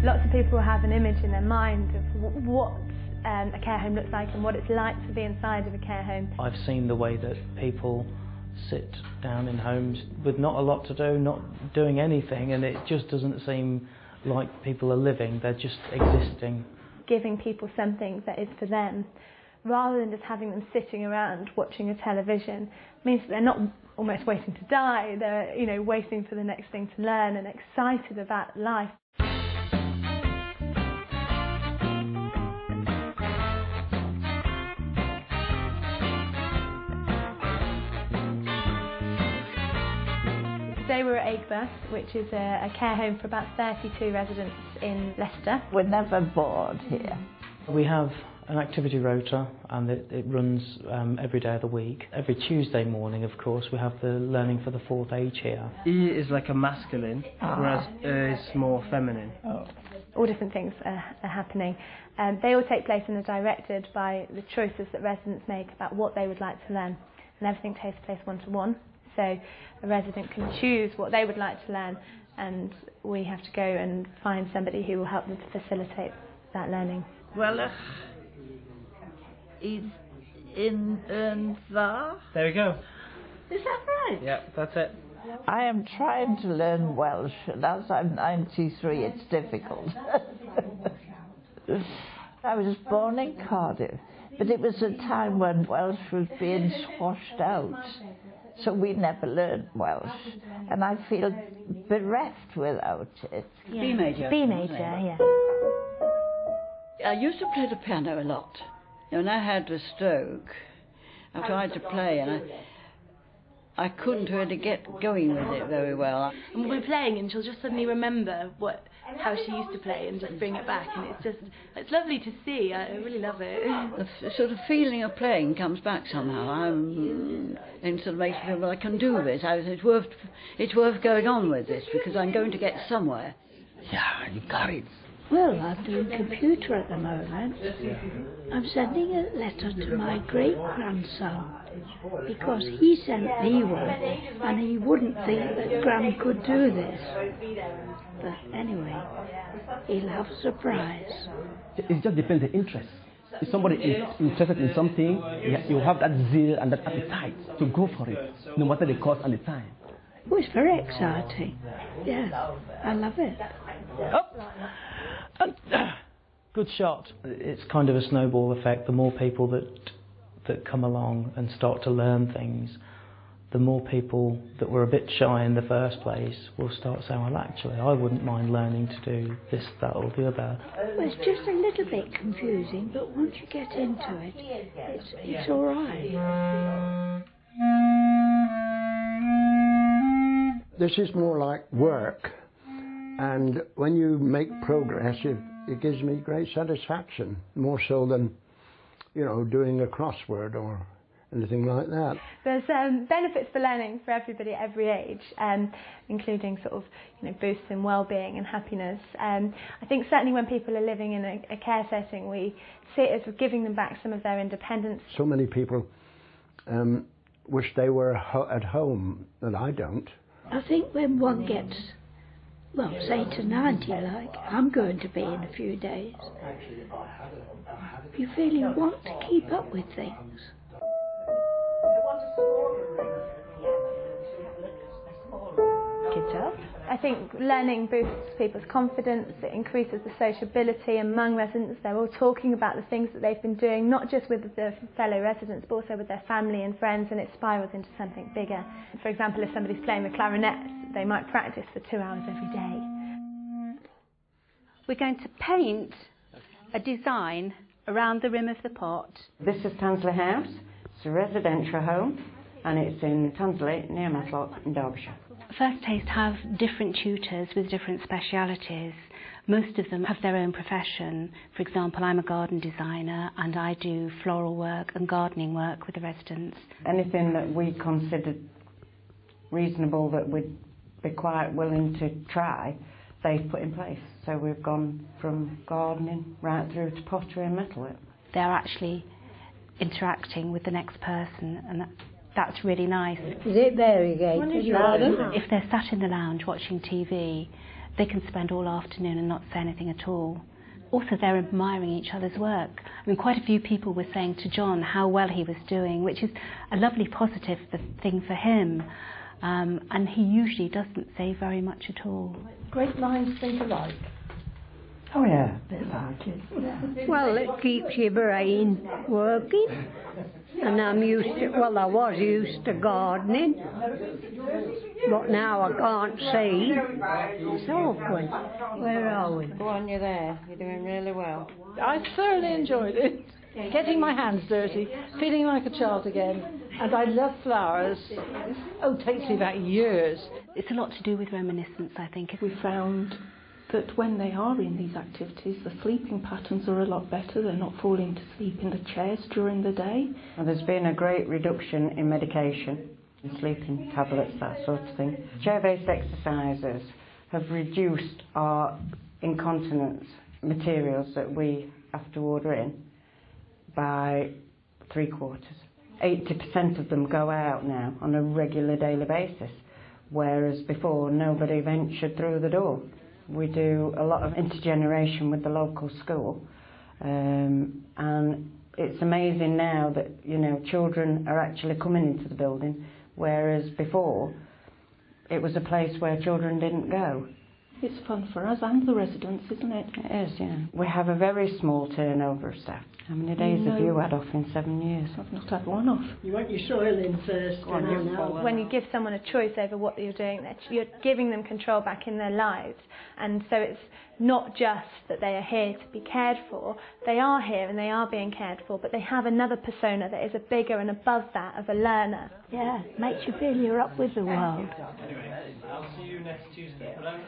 Lots of people have an image in their mind of what a care home looks like and what it's like to be inside of a care home. I've seen the way that people sit down in homes with not a lot to do, not doing anything, and it just doesn't seem like people are living, they're just existing. Giving people something that is for them, rather than just having them sitting around watching a television, means that they're not almost waiting to die, they're, you know, waiting for the next thing to learn and excited about life. Today we're at Aigbus, which is a care home for about 32 residents in Leicester. We're never bored here. We have an activity rota, and it runs every day of the week. Every Tuesday morning, of course, we have the Learning for the Fourth Age here. E is like a masculine, whereas is more feminine. All different things are happening. They all take place and are directed by the choices that residents make about what they would like to learn. And everything takes place one-to-one. So a resident can choose what they would like to learn, and we have to go and find somebody who will help them to facilitate that learning. Well, is in there. There we go. Is that right? Yeah, that's it. I am trying to learn Welsh, and as I'm 93, it's difficult. I was born in Cardiff, but it was a time when Welsh was being squashed out. So we never learned Welsh, and I feel bereft without it. Yeah. B major. B major, yeah. I used to play the piano a lot. When I had the stroke, I tried to play, and I couldn't really get going with it very well. And we're playing, and she'll just suddenly remember how she used to play and just bring it back, and it's lovely to see. I really love it. The sort of feeling of playing comes back somehow. And sort of makes me feel, well, I can do this. It's worth going on with this because I'm going to get somewhere. Yeah, you got it. Well, I'm doing computer at the moment. I'm sending a letter to my great-grandson because he sent me one and he wouldn't think that Gran could do this. But anyway, he'll have a surprise. It just depends on the interest. If somebody is interested in something, you have that zeal and that appetite to go for it, no matter the cost and the time. Oh, it's very exciting. Yeah, I love it. Good shot. It's kind of a snowball effect. The more people that come along and start to learn things, the more people that were a bit shy in the first place will start saying, well, actually, I wouldn't mind learning to do this, that or the other. Well, it's just a little bit confusing, but once you get into it, it's all right. This is more like work, and when you make progress, it gives me great satisfaction, more so than, you know, doing a crossword or anything like that. There's benefits for learning for everybody at every age, including sort of, you know, boosts in well-being and happiness. I think certainly when people are living in a care setting, we see it as giving them back some of their independence. So many people wish they were at home, and I don't. I think when one gets, well, say to 90, like I'm going to be in a few days, you feel you want to keep up with things. Kids up. I think learning boosts people's confidence, it increases the sociability among residents. They're all talking about the things that they've been doing, not just with their fellow residents, but also with their family and friends, and it spirals into something bigger. For example, if somebody's playing the clarinet, they might practice for 2 hours every day. We're going to paint a design around the rim of the pot. This is Tansley House. It's a residential home, and it's in Tansley, near Matlock, in Derbyshire. First Taste have different tutors with different specialities. Most of them have their own profession. For example, I'm a garden designer and I do floral work and gardening work with the residents. Anything that we considered reasonable that we'd be quite willing to try, they've put in place. So we've gone from gardening right through to pottery and metalwork. They're actually interacting with the next person, and that's really nice. Is it variegated? If they're sat in the lounge watching TV, they can spend all afternoon and not say anything at all. Also, they're admiring each other's work. I mean, quite a few people were saying to John how well he was doing, which is a lovely positive thing for him. And he usually doesn't say very much at all. Great minds think alike. Oh yeah. Well, it keeps your brain working. And I was used to gardening, but now I can't see. It's awkward. Where are we? Go on, you're there. You're doing really well. I thoroughly enjoyed it. Getting my hands dirty, feeling like a child again. And I love flowers. Oh, it takes me about years. It's a lot to do with reminiscence, I think. We found that when they are in these activities, the sleeping patterns are a lot better. They're not falling to sleep in the chairs during the day. Well, there's been a great reduction in medication, sleeping tablets, that sort of thing. Chair-based exercises have reduced our incontinence materials that we have to order in by 3/4. 80% of them go out now on a regular daily basis, whereas before nobody ventured through the door. We do a lot of intergeneration with the local school, and it's amazing now that, you know, children are actually coming into the building, whereas before it was a place where children didn't go. It's fun for us and the residents, isn't it? It is, yeah. We have a very small turnover of staff. How many days have you had off in 7 years? I've not had one off. You want your soil in first. When you give someone a choice over what you're doing, you're giving them control back in their lives. And so it's not just that they are here to be cared for. They are here and they are being cared for, but they have another persona that is a bigger and above that of a learner. Yeah, makes you feel you're up with the world. Anyway, I'll see you next Tuesday. But I'm